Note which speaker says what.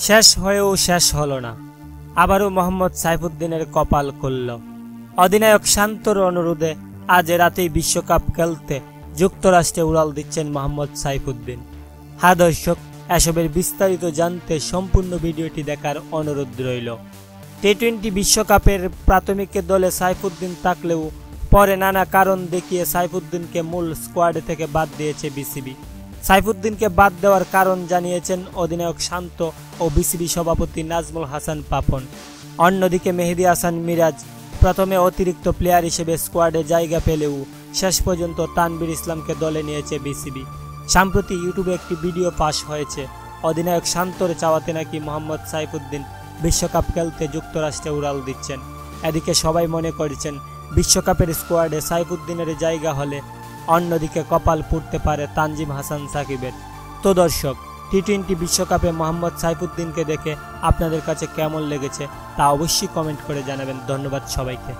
Speaker 1: শেষ হয়েও শেষ হলো না, আবারও মোহাম্মদ সাইফুদ্দিনের কপাল খুলল। অধিনায়ক শান্তর অনুরোধে আজ রাতেই বিশ্বকাপ খেলতে যুক্তরাষ্ট্রে উড়াল দিচ্ছেন মোহাম্মদ সাইফুদ্দিন। হ্যাঁ দর্শক, এসবের বিস্তারিত জানতে সম্পূর্ণ ভিডিওটি দেখার অনুরোধ রইল। টি-20 বিশ্বকাপের প্রাথমিক দলে সাইফুদ্দিন থাকলেও পরে নানা কারণ দেখিয়ে সাইফুদ্দিনকে মূল স্কোয়াডে থেকে বাদ দিয়েছে বিসিবি। সাইফুদ্দিনকে বাদ দেওয়ার কারণ জানিয়েছেন অধিনায়ক শান্ত ও বিসিবি সভাপতি নাজমুল হাসান পাপন। অন্যদিকে মেহেদী হাসান মিরাজ প্রথমে অতিরিক্ত প্লেয়ার হিসেবে স্কোয়াডে জায়গা পেলেও শেষ পর্যন্ত তানভীর ইসলামকে দলে নিয়েছে বিসিবি। সম্প্রতি ইউটিউবে একটি ভিডিও পাশ হয়েছে, অধিনায়ক শান্তর চাওয়াতে নাকি মোহাম্মদ সাইফুদ্দিন বিশ্বকাপ খেলতে যুক্তরাষ্ট্রে উড়াল দিচ্ছেন। এদিকে সবাই মনে করছেন বিশ্বকাপের স্কোয়াডে সাইফুদ্দিনের জায়গা হলে অন্যদিকে কপাল পুড়তে পারে তানজিম হাসান সাকিবের। তো দর্শক, টি-20 বিশ্বকাপে মোহাম্মদ সাইফুদ্দিনকে দেখে আপনাদের কাছে কেমন লেগেছে তা অবশ্যই কমেন্ট করে জানাবেন। ধন্যবাদ সবাইকে।